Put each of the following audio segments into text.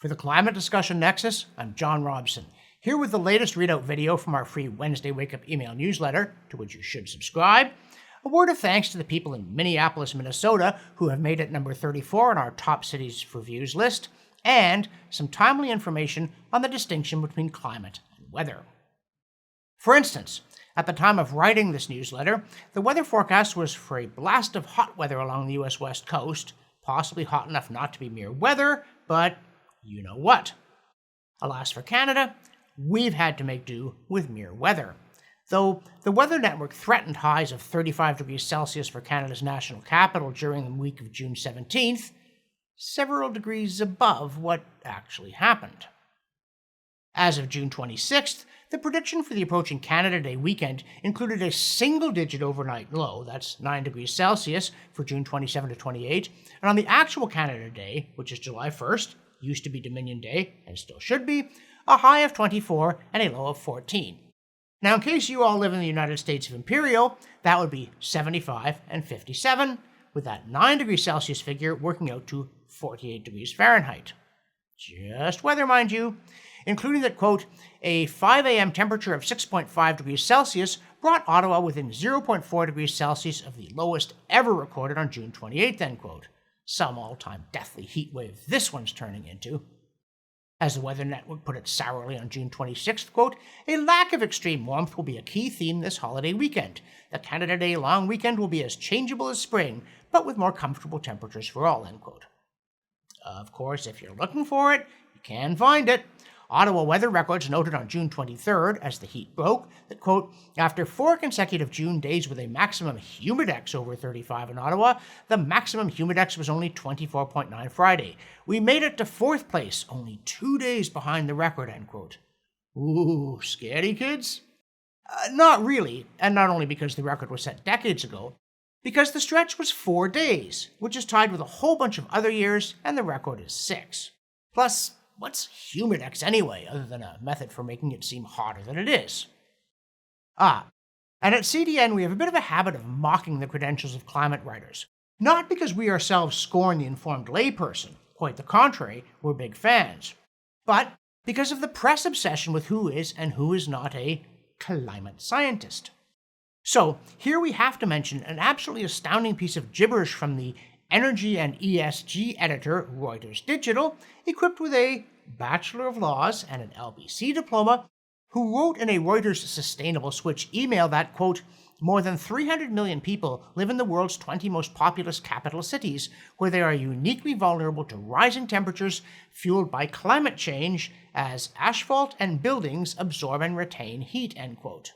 For the Climate Discussion Nexus, I'm John Robson, here with the latest readout video from our free Wednesday Wake Up email newsletter, to which you should subscribe. A word of thanks to the people in Minneapolis, Minnesota, who have made it number 34 on our top cities for views list, and some timely information on the distinction between climate and weather. For instance, at the time of writing this newsletter, the weather forecast was for a blast of hot weather along the US West Coast, possibly hot enough not to be mere weather, but you know what. Alas for Canada, we've had to make do with mere weather. Though the Weather Network threatened highs of 35 degrees Celsius for Canada's national capital during the week of June 17th, several degrees above what actually happened. As of June 26th, the prediction for the approaching Canada Day weekend included a single-digit overnight low, that's 9 degrees Celsius, for June 27 to 28, and on the actual Canada Day, which is July 1st, used to be Dominion Day, and still should be, a high of 24 and a low of 14. Now, in case you all live in the United States of Imperial, that would be 75 and 57, with that 9 degrees Celsius figure working out to 48 degrees Fahrenheit. Just weather, mind you, including that, quote, a 5 a.m. temperature of 6.5 degrees Celsius brought Ottawa within 0.4 degrees Celsius of the lowest ever recorded on June 28th, end quote. Some all-time deathly heat wave this one's turning into. As the Weather Network put it sourly on June 26th, quote, a lack of extreme warmth will be a key theme this holiday weekend. The Canada Day long weekend will be as changeable as spring, but with more comfortable temperatures for all, end quote. Of course, if you're looking for it, you can find it. Ottawa Weather Records noted on June 23rd, as the heat broke, that, quote, after 4 consecutive June days with a maximum humidex over 35 in Ottawa, the maximum humidex was only 24.9 Friday. We made it to 4th place, only 2 days behind the record, end quote. Ooh, scary, kids? Not really, and not only because the record was set decades ago, because the stretch was 4 days, which is tied with a whole bunch of other years, and the record is 6. Plus, what's humidex anyway, other than a method for making it seem hotter than it is? And at CDN we have a bit of a habit of mocking the credentials of climate writers. Not because we ourselves scorn the informed layperson, quite the contrary, we're big fans, but because of the press obsession with who is and who is not a climate scientist. So here we have to mention an absolutely astounding piece of gibberish from the Energy and ESG editor, Reuters Digital, equipped with a Bachelor of Laws and an LBC diploma, who wrote in a Reuters Sustainable Switch email that, quote, more than 300 million people live in the world's 20 most populous capital cities, where they are uniquely vulnerable to rising temperatures fueled by climate change as asphalt and buildings absorb and retain heat, end quote.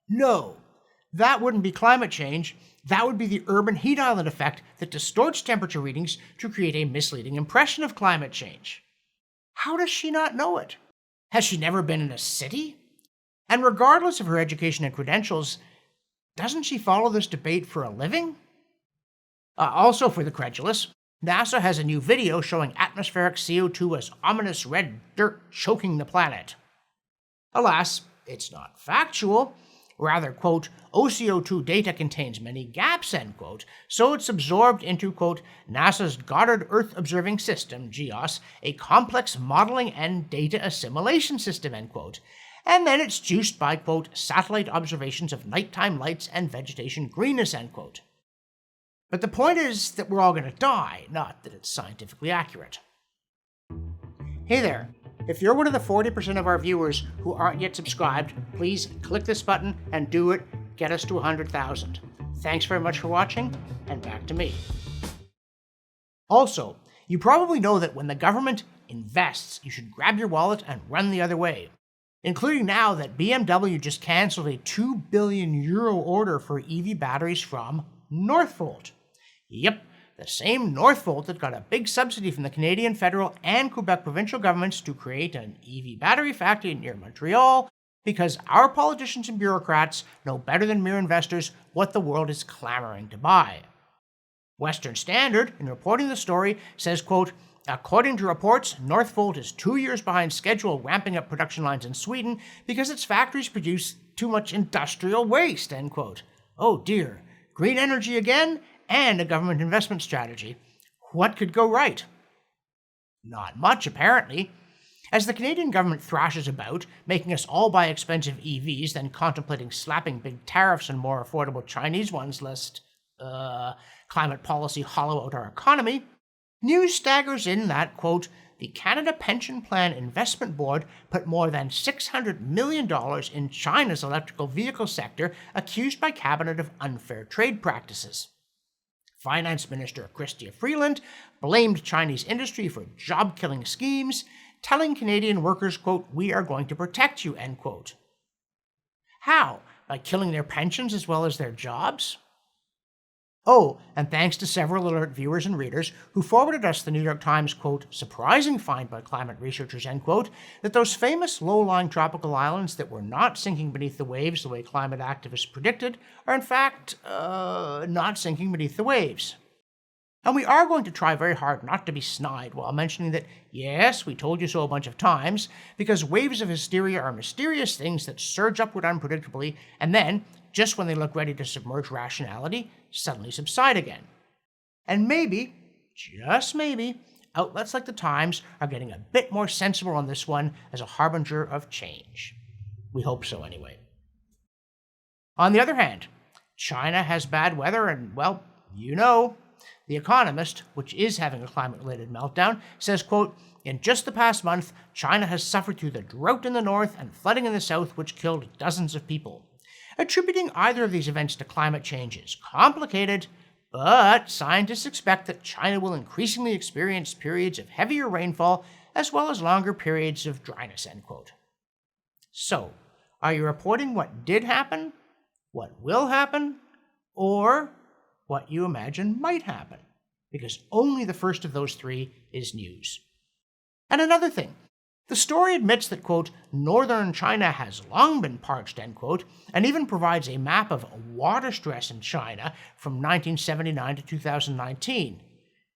No, that wouldn't be climate change. That would be the urban heat island effect that distorts temperature readings to create a misleading impression of climate change. How does she not know it? Has she never been in a city? And regardless of her education and credentials, doesn't she follow this debate for a living? Also for the credulous, NASA has a new video showing atmospheric CO2 as ominous red dirt choking the planet. Alas, it's not factual. Rather, quote, OCO2 data contains many gaps, end quote, so it's absorbed into, quote, NASA's Goddard Earth Observing System, GEOS, a complex modeling and data assimilation system, end quote, and then it's juiced by, quote, satellite observations of nighttime lights and vegetation greenness, end quote. But the point is that we're all going to die, not that it's scientifically accurate. Hey there. If you're one of the 40% of our viewers who aren't yet subscribed, please click this button and do it. Get us to 100,000. Thanks very much for watching, and back to me. Also, you probably know that when the government invests, you should grab your wallet and run the other way, including now that BMW just cancelled a €2 billion order for EV batteries from Northvolt. Yep. The same Northvolt that got a big subsidy from the Canadian federal and Quebec provincial governments to create an EV battery factory near Montreal, because our politicians and bureaucrats know better than mere investors what the world is clamoring to buy. Western Standard, in reporting the story, says, quote, according to reports, Northvolt is 2 years behind schedule ramping up production lines in Sweden because its factories produce too much industrial waste, end quote. Oh dear, green energy again? And a government investment strategy. What could go right? Not much, apparently. As the Canadian government thrashes about, making us all buy expensive EVs, then contemplating slapping big tariffs on more affordable Chinese ones lest, climate policy hollow out our economy, news staggers in that, quote, the Canada Pension Plan Investment Board put more than $600 million in China's electrical vehicle sector, accused by Cabinet of unfair trade practices. Finance Minister Chrystia Freeland blamed Chinese industry for job-killing schemes, telling Canadian workers, quote, we are going to protect you, end quote. How? By killing their pensions as well as their jobs? Oh, and thanks to several alert viewers and readers who forwarded us the New York Times, quote, surprising find by climate researchers, end quote, that those famous low-lying tropical islands that were not sinking beneath the waves the way climate activists predicted are in fact not sinking beneath the waves. And we are going to try very hard not to be snide while mentioning that, yes, we told you so a bunch of times, because waves of hysteria are mysterious things that surge upward unpredictably and then, just when they look ready to submerge rationality, suddenly subside again. And maybe, just maybe, outlets like the Times are getting a bit more sensible on this one as a harbinger of change. We hope so anyway. On the other hand, China has bad weather and, well, you know. The Economist, which is having a climate-related meltdown, says, quote, in just the past month, China has suffered through the drought in the north and flooding in the south, which killed dozens of people. Attributing either of these events to climate change is complicated, but scientists expect that China will increasingly experience periods of heavier rainfall as well as longer periods of dryness, end quote. So, are you reporting what did happen, what will happen, or what you imagine might happen? Because only the first of those three is news. And another thing, the story admits that, quote, northern China has long been parched, end quote, and even provides a map of water stress in China from 1979 to 2019.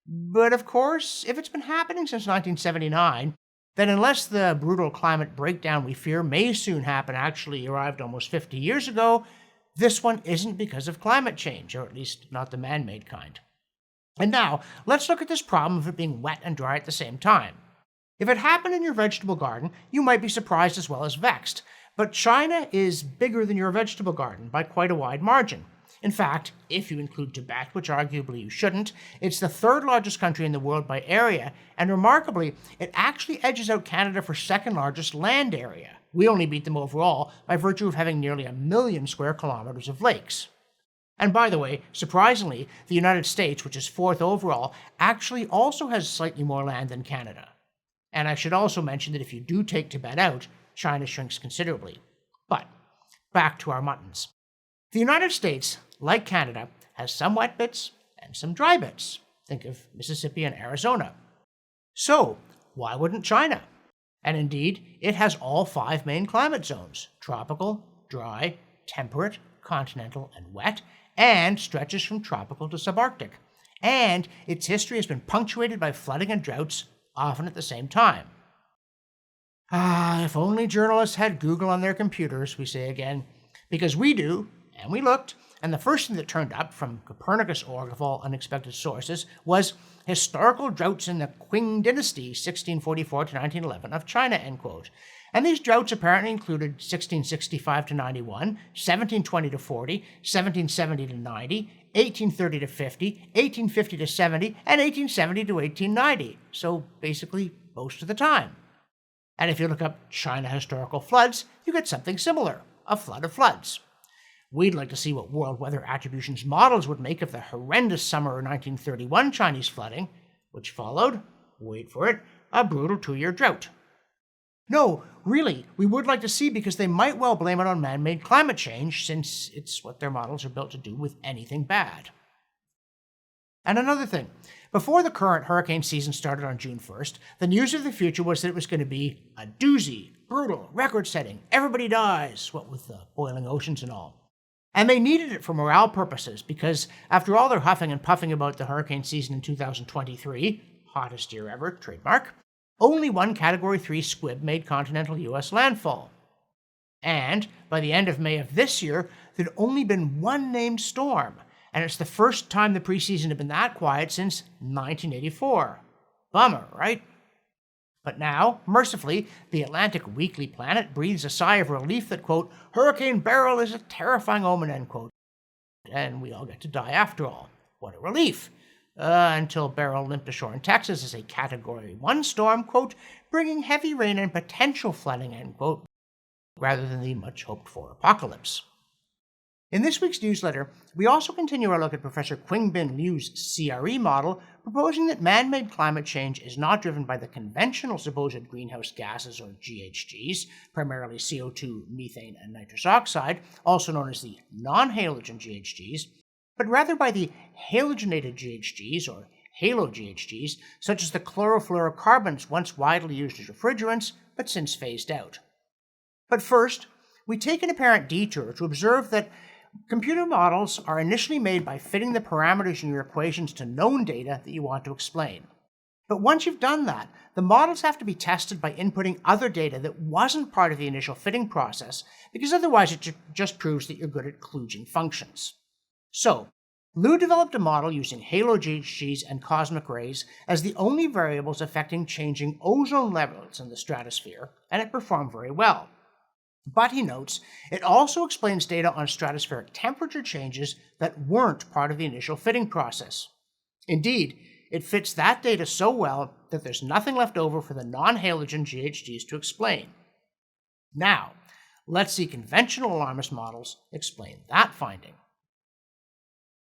But of course, if it's been happening since 1979, then unless the brutal climate breakdown we fear may soon happen actually arrived almost 50 years ago, this one isn't because of climate change, or at least not the man-made kind. And now, let's look at this problem of it being wet and dry at the same time. If it happened in your vegetable garden, you might be surprised as well as vexed, but China is bigger than your vegetable garden by quite a wide margin. In fact, if you include Tibet, which arguably you shouldn't, it's the third largest country in the world by area, and remarkably, it actually edges out Canada for second largest land area. We only beat them overall by virtue of having nearly 1 million square kilometers of lakes. And by the way, surprisingly, the United States, which is fourth overall, actually also has slightly more land than Canada. And I should also mention that if you do take Tibet out, China shrinks considerably. But back to our muttons. The United States, like Canada, has some wet bits and some dry bits. Think of Mississippi and Arizona. So, why wouldn't China? And indeed, it has all 5 main climate zones: tropical, dry, temperate, continental, and wet, and stretches from tropical to subarctic. And its history has been punctuated by flooding and droughts, often at the same time. If only journalists had Google on their computers, we say again, because we do, and we looked, and the first thing that turned up from Copernicus.org of all unexpected sources was historical droughts in the Qing dynasty, 1644 to 1911 of China, end quote. And these droughts apparently included 1665 to 91, 1720 to 40, 1770 to 90, 1830 to 50, 1850 to 70, and 1870 to 1890. So basically, most of the time. And if you look up China historical floods, you get something similar, a flood of floods. We'd like to see what world weather attributions models would make of the horrendous summer of 1931 Chinese flooding, which followed, wait for it, a brutal 2-year drought. No, really, we would like to see, because they might well blame it on man-made climate change, since it's what their models are built to do with anything bad. And another thing, before the current hurricane season started on June 1st, the news of the future was that it was going to be a doozy, brutal, record-setting, everybody dies, what with the boiling oceans and all. And they needed it for morale purposes, because after all their huffing and puffing about the hurricane season in 2023, hottest year ever, trademark, only one Category 3 squib made continental U.S. landfall. And by the end of May of this year, there'd only been one named storm, and it's the first time the preseason had been that quiet since 1984. Bummer, right? But now, mercifully, the Atlantic Weekly Planet breathes a sigh of relief that, quote, Hurricane Beryl is a terrifying omen, end quote, and we all get to die after all. What a relief! Until Beryl limped ashore in Texas as a Category 1 storm, quote, bringing heavy rain and potential flooding, end quote, rather than the much-hoped-for apocalypse. In this week's newsletter, we also continue our look at Professor Qing-bin Liu's CRE model, proposing that man-made climate change is not driven by the conventional supposed greenhouse gases, or GHGs, primarily CO2, methane, and nitrous oxide, also known as the non-halogen GHGs, but rather by the halogenated GHGs, or halo-GHGs, such as the chlorofluorocarbons once widely used as refrigerants, but since phased out. But first, we take an apparent detour to observe that computer models are initially made by fitting the parameters in your equations to known data that you want to explain. But once you've done that, the models have to be tested by inputting other data that wasn't part of the initial fitting process, because otherwise it just proves that you're good at kludging functions. So, Liu developed a model using halo-GHGs and cosmic rays as the only variables affecting changing ozone levels in the stratosphere, and it performed very well. But, he notes, it also explains data on stratospheric temperature changes that weren't part of the initial fitting process. Indeed, it fits that data so well that there's nothing left over for the non-halogen GHGs to explain. Now, let's see conventional alarmist models explain that finding.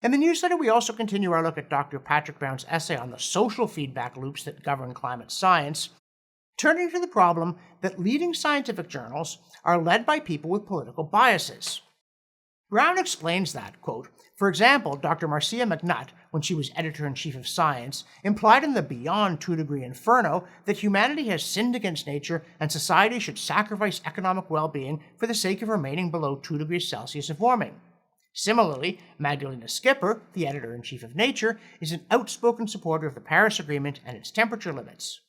In the newsletter, we also continue our look at Dr. Patrick Brown's essay on the social feedback loops that govern climate science, turning to the problem that leading scientific journals are led by people with political biases. Brown explains that, quote, for example, Dr. Marcia McNutt, when she was editor-in-chief of Science, implied in the Beyond 2-Degree Inferno that humanity has sinned against nature and society should sacrifice economic well-being for the sake of remaining below 2 degrees Celsius of warming. Similarly, Magdalena Skipper, the editor-in-chief of Nature, is an outspoken supporter of the Paris Agreement and its temperature limits.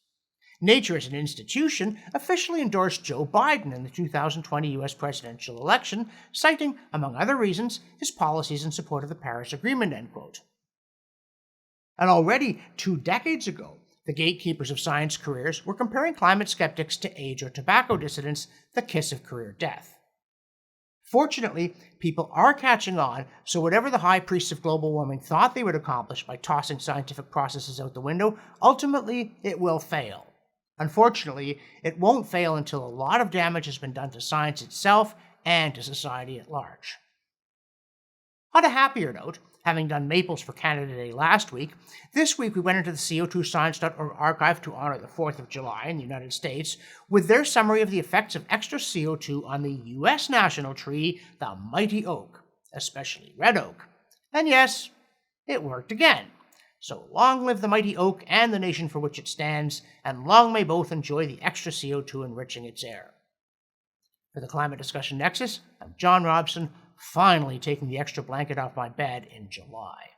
Nature as an institution officially endorsed Joe Biden in the 2020 U.S. presidential election, citing, among other reasons, his policies in support of the Paris Agreement, end quote. And already 2 decades ago, the gatekeepers of science careers were comparing climate skeptics to age or tobacco dissidents, the kiss of career death. Fortunately, people are catching on, so whatever the high priests of global warming thought they would accomplish by tossing scientific processes out the window, ultimately it will fail. Unfortunately, it won't fail until a lot of damage has been done to science itself and to society at large. On a happier note, having done Maples for Canada Day last week, this week we went into the CO2science.org archive to honor the 4th of July in the United States with their summary of the effects of extra CO2 on the U.S. national tree, the mighty oak, especially red oak. And yes, it worked again. So long live the mighty oak and the nation for which it stands, and long may both enjoy the extra CO2 enriching its air. For the Climate Discussion Nexus, I'm John Robson, finally taking the extra blanket off my bed in July.